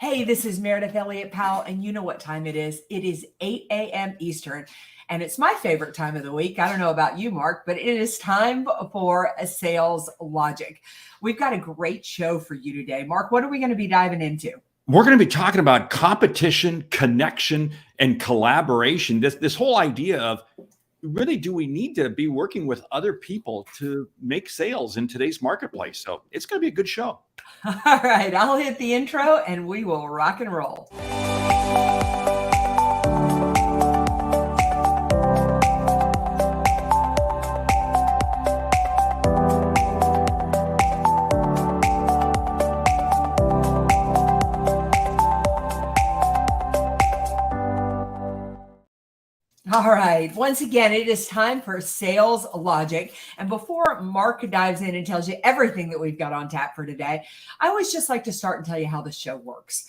Hey, this is Meridith Elliott Powell, and you know what time it is. It is 8 a.m. Eastern, and it's my favorite time of the week. I don't know about you, Mark, but it is time for a sales logic. We've got a great show for you today. Mark, what are we going to be diving into? We're going to be talking about competition, connection, and collaboration. This whole idea of really, do we need to be working with other people to make sales in today's marketplace? So it's going to be a good show. All right, I'll hit the intro and we will rock and roll. All right. Once again, it is time for Sales Logic. And before Mark dives in and tells you everything that we've got on tap for today, I always just like to start and tell you how the show works.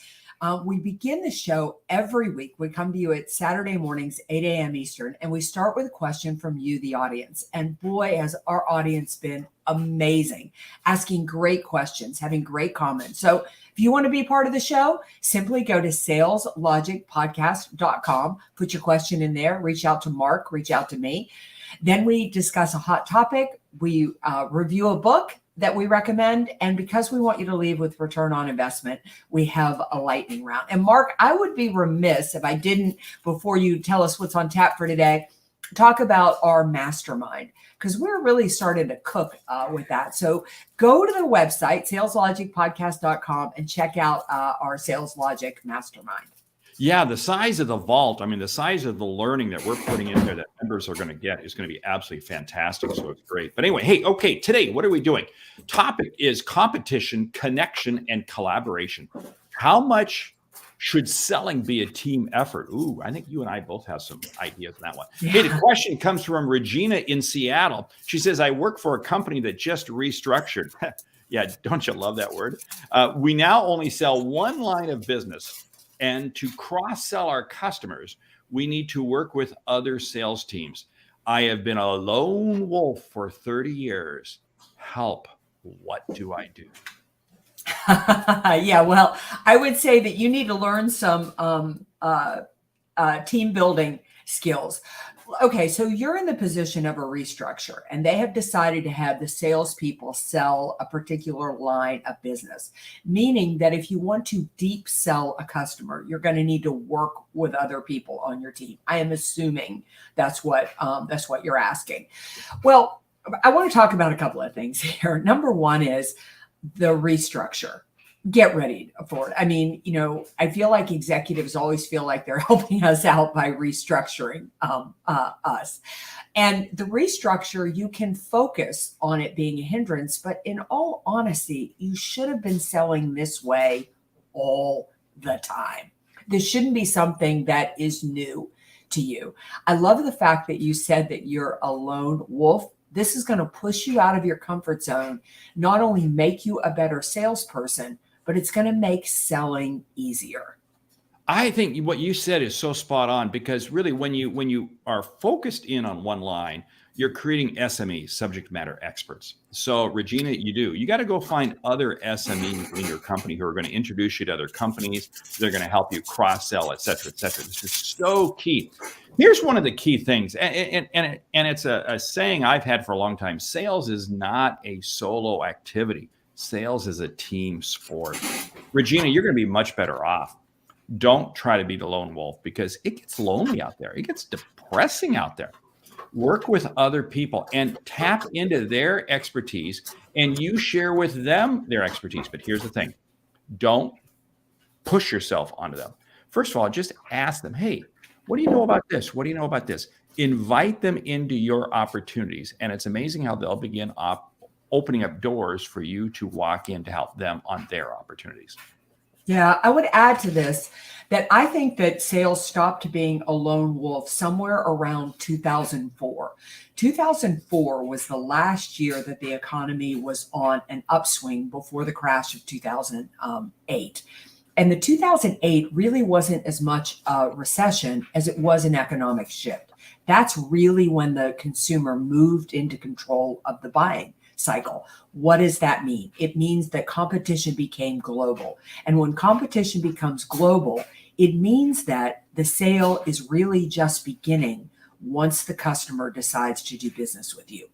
We begin the show every week. We come to you at Saturday mornings, 8 a.m. Eastern, and we start with a question from you, the audience. And boy, has our audience been amazing, asking great questions, having great comments. So if you want to be part of the show, simply go to saleslogicpodcast.com, put your question in there, reach out to Mark, reach out to me. Then we discuss a hot topic. We review a book that we recommend. And because we want you to leave with return on investment, we have a lightning round. And Mark, I would be remiss if I didn't, before you tell us what's on tap for today, talk about our mastermind, because we're really starting to cook with that. So go to the website, saleslogicpodcast.com, and check out our Sales Logic Mastermind. Yeah, the size of the vault, the size of the learning that we're putting in there that members are going to get is going to be absolutely fantastic. So it's great. But anyway, okay, today, what are we doing? Topic is competition, connection, and collaboration. How much should selling be a team effort? Ooh, I think you and I both have some ideas on that one. Yeah. Hey, the question comes from Regina in Seattle. She says, I work for a company that just restructured. Yeah, don't you love that word? We now only sell one line of business. And to cross-sell our customers, we need to work with other sales teams. I have been a lone wolf for 30 years. Help. What do I do? Yeah, well, I would say that you need to learn some team building skills. Okay, so you're in the position of a restructure, and they have decided to have the salespeople sell a particular line of business, meaning that if you want to deep sell a customer, you're going to need to work with other people on your team. I am assuming that's what you're asking. Well, I want to talk about a couple of things here. Number one is the restructure. Get ready for it. I feel like executives always feel like they're helping us out by restructuring us. And the restructure, you can focus on it being a hindrance, but in all honesty, you should have been selling this way all the time. This shouldn't be something that is new to you. I love the fact that you said that you're a lone wolf. This is going to push you out of your comfort zone, not only make you a better salesperson, but it's going to make selling easier. I think what you said is so spot on, because really when you are focused in on one line, you're creating SMEs, subject matter experts. So Regina, you got to go find other SMEs in your company who are going to introduce you to other companies. They're going to help you cross-sell, et cetera, et cetera. This is so key. Here's one of the key things, and it's a saying I've had for a long time. Sales is not a solo activity. Sales is a team sport. Regina, you're going to be much better off. Don't try to be the lone wolf, because it gets lonely out there. It gets depressing out there. Work with other people and tap into their expertise, and you share with them their expertise. But here's the thing. Don't push yourself onto them. First of all, just ask them, hey, what do you know about this? What do you know about this? Invite them into your opportunities. And it's amazing how they'll begin opening up doors for you to walk in to help them on their opportunities. Yeah, I would add to this that I think that sales stopped being a lone wolf somewhere around 2004. 2004 was the last year that the economy was on an upswing before the crash of 2008. And the 2008 really wasn't as much a recession as it was an economic shift. That's really when the consumer moved into control of the buying cycle. What does that mean? It means that competition became global. And when competition becomes global, it means that the sale is really just beginning once the customer decides to do business with you.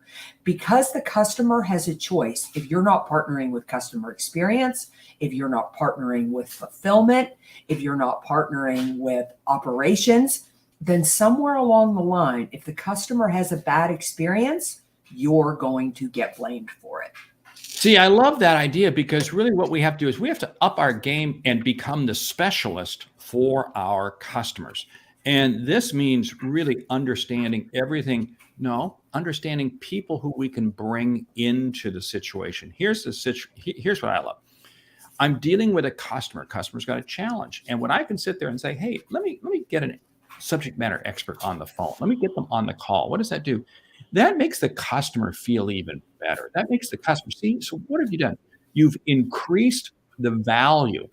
Because the customer has a choice, if you're not partnering with customer experience, if you're not partnering with fulfillment, if you're not partnering with operations, then somewhere along the line, if the customer has a bad experience, you're going to get blamed for it. See, I love that idea, because really what we have to do is we have to up our game and become the specialist for our customers. And this means really understanding everything. No, understanding people who we can bring into the situation. Here's what I love. I'm dealing with a customer. Customer's got a challenge. And when I can sit there and say, hey, let me get a subject matter expert on the phone. Let me get them on the call. What does that do? That makes the customer feel even better. That makes the customer see. So what have you done? You've increased the value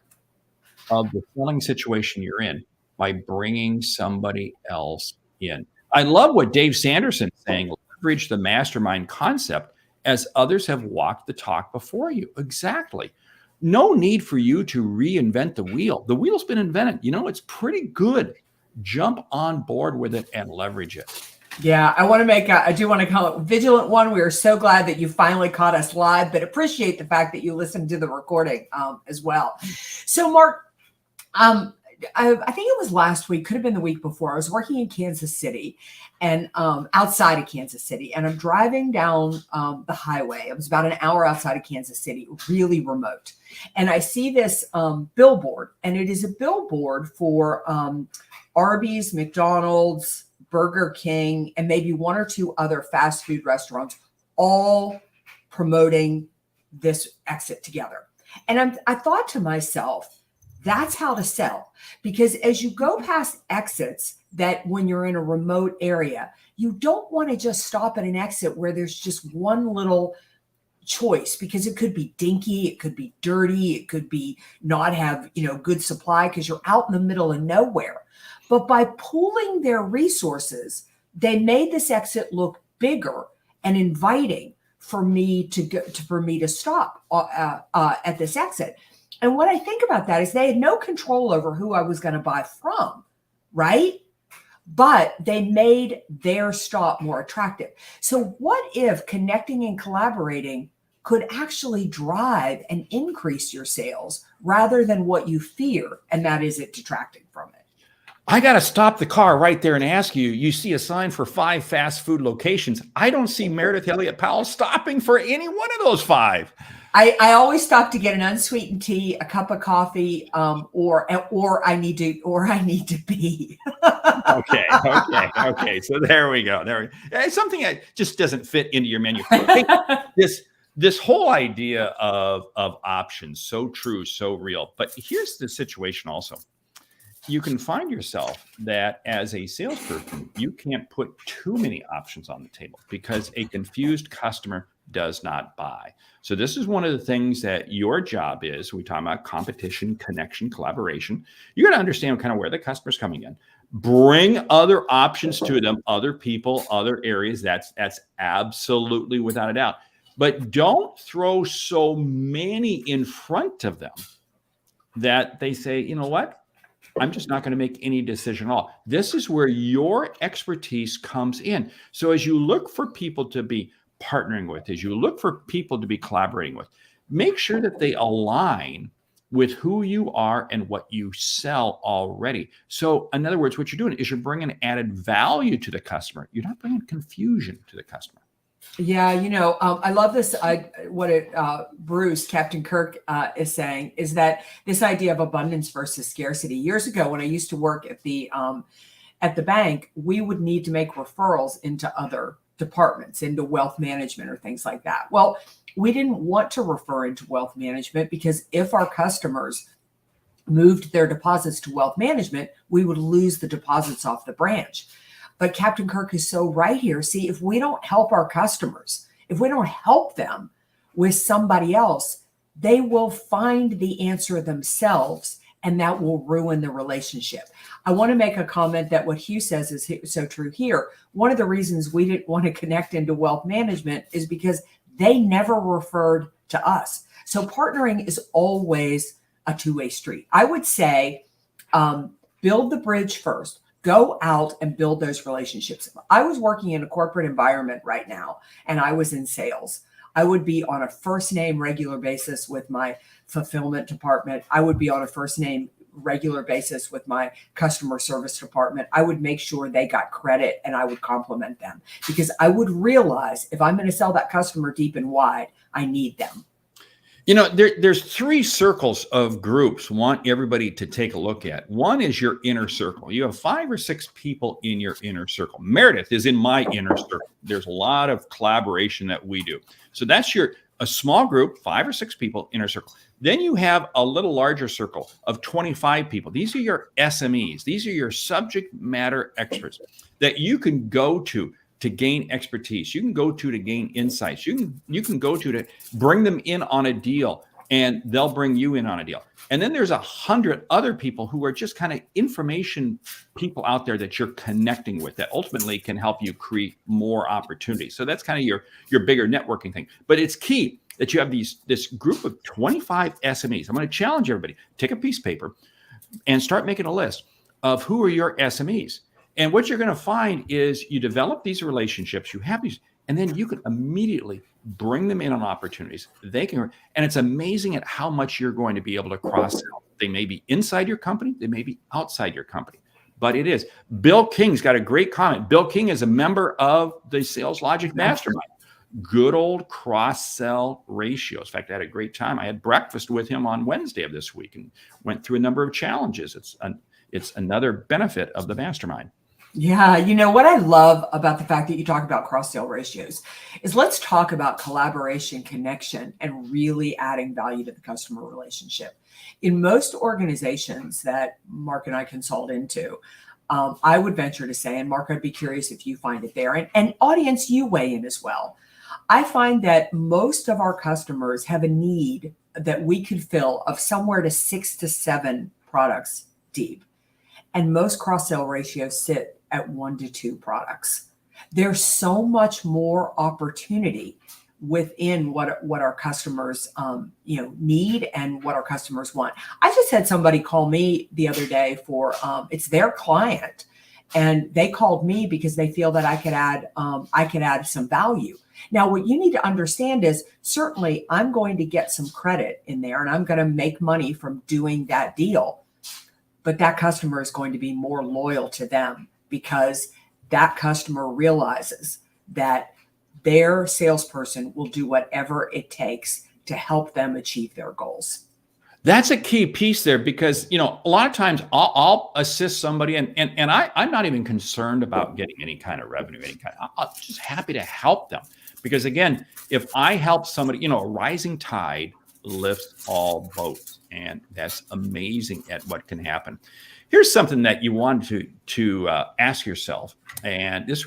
of the selling situation you're in by bringing somebody else in. I love what Dave Sanderson is saying, leverage the mastermind concept as others have walked the talk before you. Exactly. No need for you to reinvent the wheel. The wheel's been invented. You know, it's pretty good. Jump on board with it and leverage it. Yeah, I do want to call it Vigilant One. We are so glad that you finally caught us live, but appreciate the fact that you listened to the recording as well. So Mark, I think it was last week, could have been the week before. I was working in Kansas City and outside of Kansas City, and I'm driving down the highway. It was about an hour outside of Kansas City, really remote. And I see this billboard, and it is a billboard for Arby's, McDonald's, Burger King, and maybe one or two other fast food restaurants, all promoting this exit together. And I thought to myself, that's how to sell. Because as you go past exits, that when you're in a remote area, you don't want to just stop at an exit where there's just one little choice, because it could be dinky, it could be dirty, it could be not have, good supply because you're out in the middle of nowhere. But by pooling their resources, they made this exit look bigger and inviting for me to stop at this exit. And what I think about that is they had no control over who I was going to buy from, right? But they made their stop more attractive. So what if connecting and collaborating could actually drive and increase your sales rather than what you fear, and that is it detracting from it? I got to stop the car right there and ask you, you see a sign for 5 fast food locations. I don't see Meridith, Elliott, Powell stopping for any one of those 5. I always stop to get an unsweetened tea, a cup of coffee, or I need to pee. Okay. So there we go. It's something that just doesn't fit into your menu. Hey, this whole idea of options, so true, so real. But here's the situation also. You can find yourself that as a salesperson, you can't put too many options on the table because a confused customer does not buy. So this is one of the things that your job is. We talk about competition, connection, collaboration. You got to understand kind of where the customer's coming in. Bring other options to them, other people, other areas. That's absolutely without a doubt. But don't throw so many in front of them that they say, you know what? I'm just not going to make any decision at all. This is where your expertise comes in. So as you look for people to be partnering with, as you look for people to be collaborating with, make sure that they align with who you are and what you sell already. So in other words, what you're doing is you're bringing added value to the customer. You're not bringing confusion to the customer. Yeah, I love this. Bruce, Captain Kirk, is saying is that this idea of abundance versus scarcity. Years ago, when I used to work at the bank, we would need to make referrals into other departments, into wealth management or things like that. Well, we didn't want to refer into wealth management because if our customers moved their deposits to wealth management, we would lose the deposits off the branch. But Captain Kirk is so right here. See, if we don't help our customers, if we don't help them with somebody else, they will find the answer themselves, and that will ruin the relationship. I want to make a comment that what Hugh says is so true here. One of the reasons we didn't want to connect into wealth management is because they never referred to us. So partnering is always a two-way street. I would say build the bridge first. Go out and build those relationships. I was working in a corporate environment right now, and I was in sales. I would be on a first name regular basis with my fulfillment department. I would be on a first name regular basis with my customer service department. I would make sure they got credit and I would compliment them because I would realize if I'm going to sell that customer deep and wide, I need them. You know, there's three circles of groups want everybody to take a look at. One is your inner circle. You have 5 or 6 people in your inner circle. Meridith is in my inner circle. There's a lot of collaboration that we do. So that's a small group, 5 or 6 people, inner circle. Then you have a little larger circle of 25 people. These are your SMEs. These are your subject matter experts that you can go to gain expertise. You can go to gain insights. You can go to bring them in on a deal, and they'll bring you in on a deal. And then there's 100 other people who are just kind of information people out there that you're connecting with that ultimately can help you create more opportunities. So that's kind of your bigger networking thing. But it's key that you have this group of 25 SMEs. I'm going to challenge everybody. Take a piece of paper and start making a list of who are your SMEs. And what you're going to find is you develop these relationships, you have these, and then you can immediately bring them in on opportunities. They can, and it's amazing at how much you're going to be able to cross-sell. They may be inside your company, they may be outside your company, but it is. Bill King's got a great comment. Bill King is a member of the Sales Logic Mastermind. Good old cross-sell ratios. In fact, I had a great time. I had breakfast with him on Wednesday of this week and went through a number of challenges. It's another benefit of the mastermind. Yeah, you know what I love about the fact that you talk about cross-sell ratios is let's talk about collaboration, connection, and really adding value to the customer relationship. In most organizations that Mark and I consult into, I would venture to say, and Mark, I'd be curious if you find it there, and audience, you weigh in as well. I find that most of our customers have a need that we could fill of somewhere to 6 to 7 products deep. And most cross-sell ratios sit at 1 to 2 products. There's so much more opportunity within what our customers need and what our customers want. I just had somebody call me the other day for it's their client, and they called me because they feel that I could add some value. Now, what you need to understand is certainly I'm going to get some credit in there and I'm going to make money from doing that deal, but that customer is going to be more loyal to them because that customer realizes that their salesperson will do whatever it takes to help them achieve their goals. That's a key piece there because, a lot of times I'll assist somebody and I'm not even concerned about getting any kind of revenue, I'm just happy to help them. Because again, if I help somebody, a rising tide lifts all boats, and that's amazing at what can happen. Here's something that you want to ask yourself, and this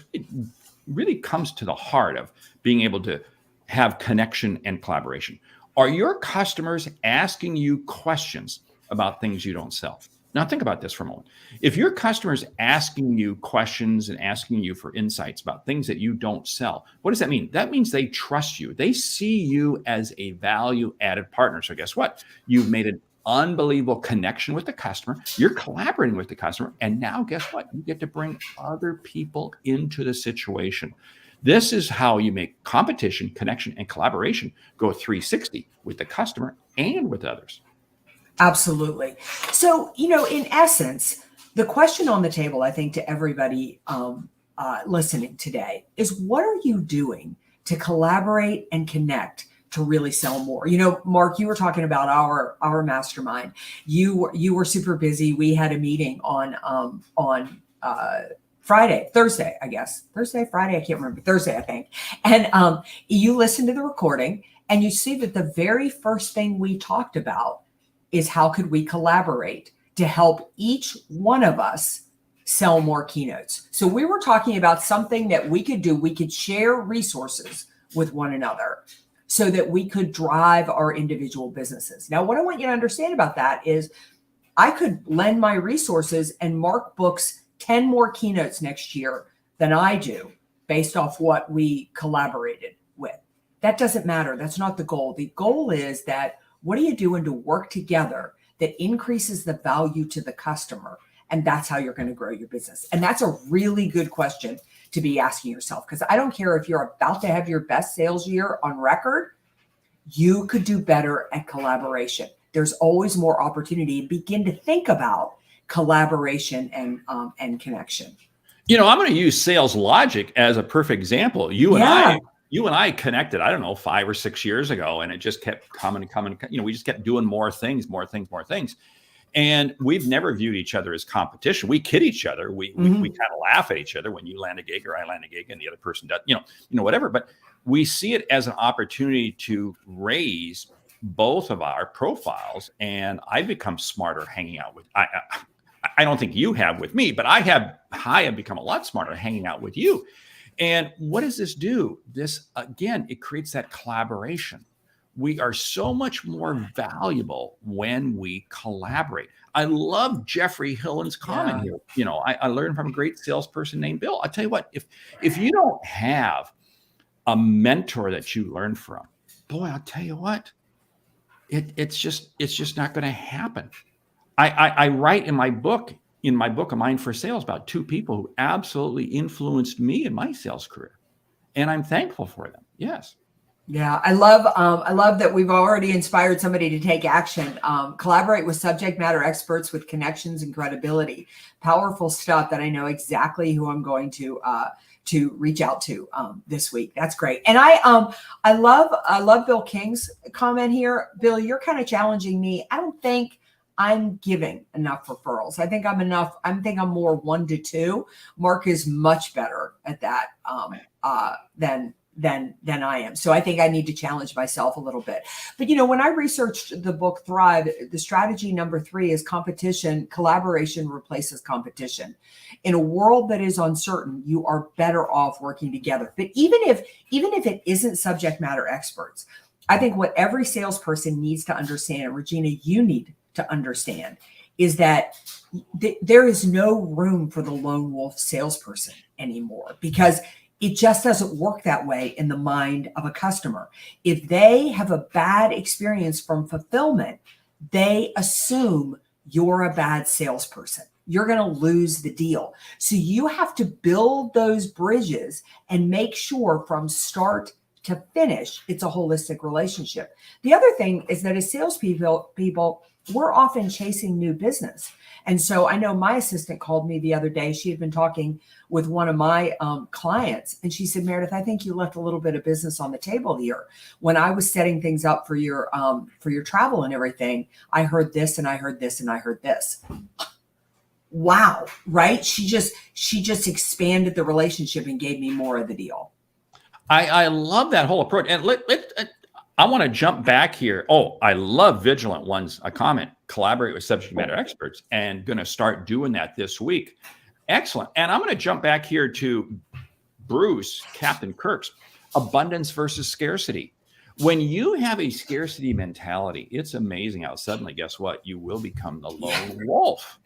really comes to the heart of being able to have connection and collaboration. Are your customers asking you questions about things you don't sell? Now think about this for a moment. If your customer's asking you questions and asking you for insights about things that you don't sell, what does that mean? That means they trust you. They see you as a value-added partner. So guess what? You've made an unbelievable connection with the customer. You're collaborating with the customer. And now guess what? You get to bring other people into the situation. This is how you make competition, connection, and collaboration go 360 with the customer and with others. Absolutely. So, in essence, the question on the table, I think, to everybody listening today is what are you doing to collaborate and connect to really sell more? Mark, you were talking about our mastermind. You were super busy. We had a meeting on Thursday, I guess. Friday, I can't remember. Thursday, I think. And you listened to the recording and you see that the very first thing we talked about is how could we collaborate to help each one of us sell more keynotes. So we were talking about something that we could do. We could share resources with one another so that we could drive our individual businesses. Now, what I want you to understand about that is I could lend my resources and Mark books 10 more keynotes next year than I do based off what we collaborated with. That doesn't matter. That's not the goal. The goal is that what are you doing to work together that increases the value to the customer? And that's how you're going to grow your business. And that's a really good question to be asking yourself, because I don't care if you're about to have your best sales year on record, you could do better at collaboration. There's always more opportunity. Begin to think about collaboration and connection. You know, I'm going to use sales logic as a perfect example. You and I connected, I don't know, 5 or 6 years ago, and it just kept coming. You know, we just kept doing more things. And we've never viewed each other as competition. We kid each other. We kind of laugh at each other when you land a gig or I land a gig and the other person does, you know, whatever. But we see it as an opportunity to raise both of our profiles. And I've become smarter hanging out with, I don't think you have with me, but I have become a lot smarter hanging out with you. And what does this do? This, again, it creates that collaboration. We are so much more valuable when we collaborate. I love Jeffrey Hillen's comment here. You know, I learned from a great salesperson named Bill. I'll tell you what, if you don't have a mentor that you learn from, boy, I'll tell you what, it's just not going to happen. I write in my book of Mine for Sales about 2 people who absolutely influenced me in my sales career. And I'm thankful for them. Yes. Yeah, I love that we've already inspired somebody to take action. Collaborate with subject matter experts with connections and credibility. Powerful stuff that I know exactly who I'm going to reach out to this week. That's great. And I love Bill King's comment here. Bill, you're kind of challenging me. I don't think I'm giving enough referrals. I think I'm more 1 to 2. Mark is much better at that than I am. So I think I need to challenge myself a little bit. But, you know, when I researched the book Thrive, the strategy number 3 is collaboration replaces competition. In a world that is uncertain, you are better off working together. But even if it isn't subject matter experts, I think what every salesperson needs to understand, and Regina, you need to understand, is that there is no room for the lone wolf salesperson anymore, because it just doesn't work that way in the mind of a customer. If they have a bad experience from fulfillment, they assume you're a bad salesperson. You're going to lose the deal. So you have to build those bridges and make sure from start to finish, it's a holistic relationship. The other thing is that as salespeople, we're often chasing new business. And so I know my assistant called me the other day. She had been talking with one of my clients, and she said, Meridith, I think you left a little bit of business on the table here. When I was setting things up for your travel and everything, I heard this and I heard this and I heard this. Wow, right? She just expanded the relationship and gave me more of the deal. I love that whole approach. And I want to jump back here. Oh, I love Vigilant One's a comment. Collaborate with subject matter experts, and going to start doing that this week. Excellent. And I'm going to jump back here to Bruce, Captain Kirk's abundance versus scarcity. When you have a scarcity mentality, it's amazing how suddenly, guess what? You will become the lone wolf.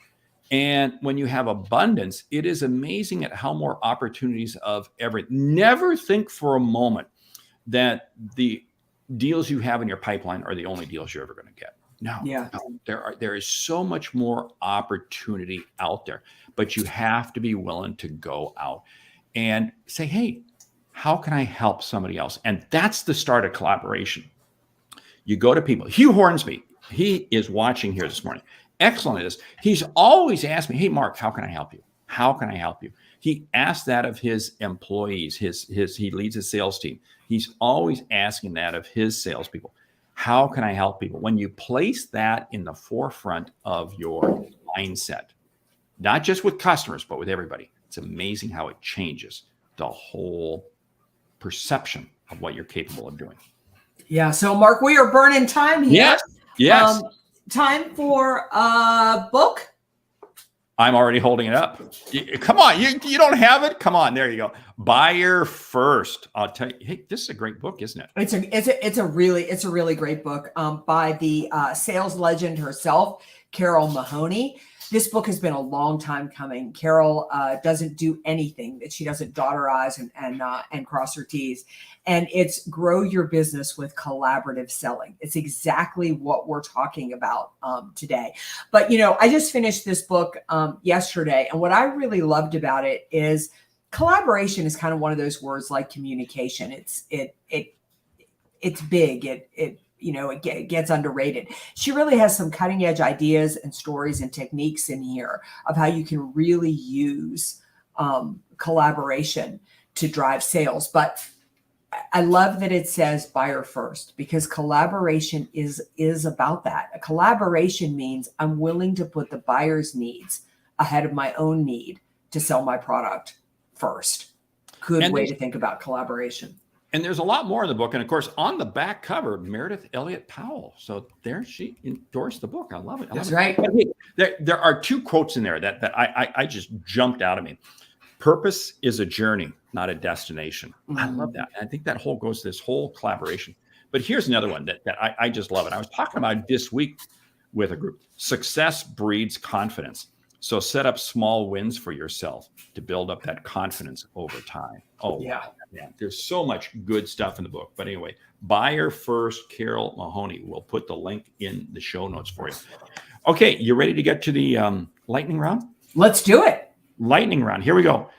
And when you have abundance, it is amazing at how more opportunities of everything. Never think for a moment that the deals you have in your pipeline are the only deals you're ever going to get. No, there is so much more opportunity out there, but you have to be willing to go out and say, hey, how can I help somebody else? And that's the start of collaboration. You go to people. Hugh Hornsby, he is watching here this morning. Excellent at this. He's always asked me, hey, Mark, how can I help you? How can I help you? He asked that of his employees. He leads his sales team. He's always asking that of his salespeople. How can I help people? When you place that in the forefront of your mindset, not just with customers, but with everybody, it's amazing how it changes the whole perception of what you're capable of doing. Yeah. So, Mark, we are burning time here. Yes. Time for a book. I'm already holding it up. Come on, you don't have it? Come on, there you go. Buyer First. I'll tell you, hey, this is a great book, isn't it? It's a really great book by the sales legend herself, Carol Mahoney. This book has been a long time coming. Carol doesn't do anything that she doesn't dot her I's and cross her T's. And it's Grow Your Business with Collaborative Selling. It's exactly what we're talking about today. But, I just finished this book yesterday. And what I really loved about it is collaboration is kind of one of those words like communication. It's big. It gets underrated. She really has some cutting edge ideas and stories and techniques in here of how you can really use collaboration to drive sales. But I love that it says buyer first, because collaboration is about that. A collaboration means I'm willing to put the buyer's needs ahead of my own need to sell my product first. Good way to think about collaboration. And there's a lot more in the book. And of course, on the back cover, Meridith Elliott Powell. So there she endorsed the book. I love it. That's right. There are two quotes in there that I just jumped out at me. Purpose is a journey, not a destination. Mm-hmm. I love that. And I think that whole goes to this whole collaboration. But here's another one that I just love it. I was talking about it this week with a group. Success breeds confidence. So set up small wins for yourself to build up that confidence over time. Oh, yeah. Man, there's so much good stuff in the book. But anyway, Buyer First, Carol Mahoney. We'll put the link in the show notes for you. Okay, you ready to get to the lightning round? Let's do it. Lightning round. Here we go.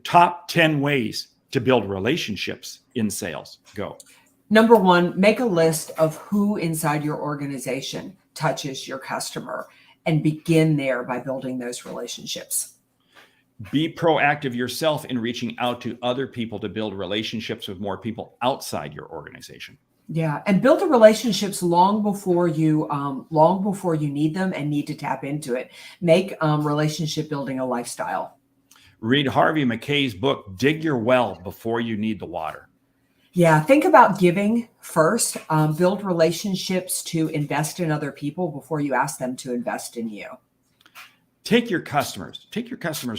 Top 10 ways to build relationships in sales. Go. Number 1, make a list of who inside your organization touches your customer, and begin there by building those relationships. Be proactive yourself in reaching out to other people to build relationships with more people outside your organization. Yeah, and build the relationships long before you need them and need to tap into it. Make relationship building a lifestyle. Read Harvey Mackay's book, Dig Your Well Before You Need the Water. Yeah, think about giving first. Build relationships to invest in other people before you ask them to invest in you. Take your customers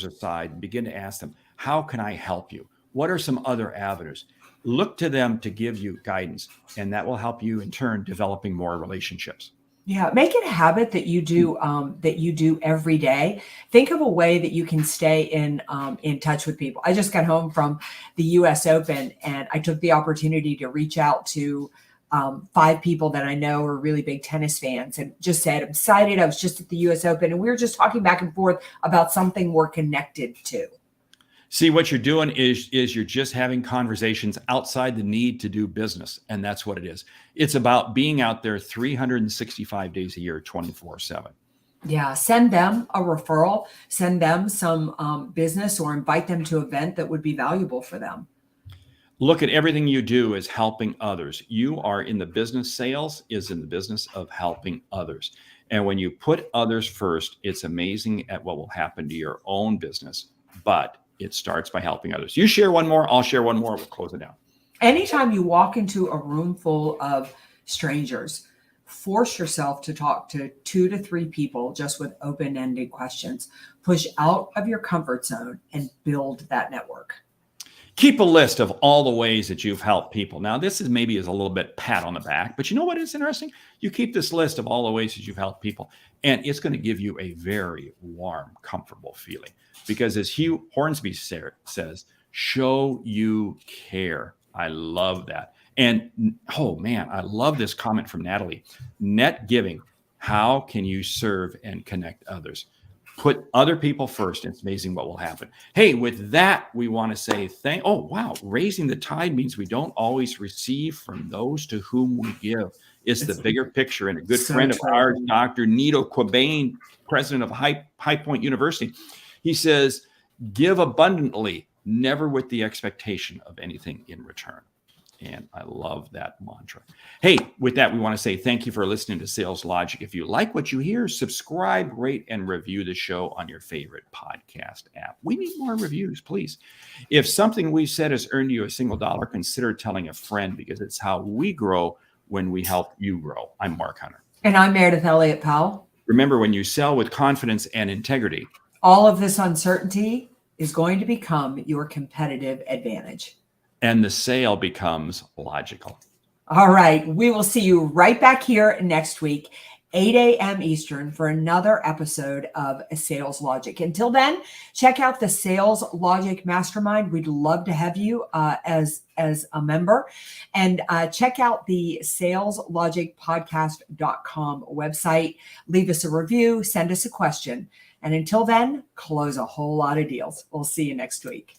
aside and begin to ask them, how can I help you? What are some other avenues? Look to them to give you guidance, and that will help you in turn developing more relationships. Yeah, make it a habit that you do every day. Think of a way that you can stay in touch with people. I just got home from the U.S. Open, and I took the opportunity to reach out to 5 people that I know are really big tennis fans, and just said, I'm excited. I was just at the U.S. Open, and we were just talking back and forth about something we're connected to. See, what you're doing is you're just having conversations outside the need to do business. And that's what it is. It's about being out there 365 days a year, 24/7. Yeah. Send them a referral, send them some business, or invite them to an event that would be valuable for them. Look at everything you do as helping others. You are in the business. Sales is in the business of helping others. And when you put others first, it's amazing at what will happen to your own business. But it starts by helping others. You share one more, I'll share one more. We'll close it down. Anytime you walk into a room full of strangers, force yourself to talk to 2 to 3 people just with open-ended questions. Push out of your comfort zone and build that network. Keep a list of all the ways that you've helped people. Now, this is maybe a little bit pat on the back, but you know what is interesting? You keep this list of all the ways that you've helped people, and it's going to give you a very warm, comfortable feeling. Because as Hugh Hornsby says, show you care. I love that. And oh man, I love this comment from Natalie. Net giving. How can you serve and connect others? Put other people first. It's amazing what will happen. Hey, with that, we want to say oh, wow. Raising the tide means we don't always receive from those to whom we give. It's the bigger picture. And a good friend of ours, Dr. Nito Quabain, president of High Point University, he says, give abundantly, never with the expectation of anything in return. And I love that mantra. Hey, with that, we want to say thank you for listening to Sales Logic. If you like what you hear, subscribe, rate, and review the show on your favorite podcast app. We need more reviews, please. If something we said has earned you a single dollar, consider telling a friend, because it's how we grow when we help you grow. I'm Mark Hunter. And I'm Meridith Elliott Powell. Remember, when you sell with confidence and integrity, all of this uncertainty is going to become your competitive advantage. And the sale becomes logical. All right. We will see you right back here next week. 8 a.m. Eastern for another episode of Sales Logic. Until then, check out the Sales Logic Mastermind. We'd love to have you as a member. And check out the saleslogicpodcast.com website. Leave us a review, send us a question. And until then, close a whole lot of deals. We'll see you next week.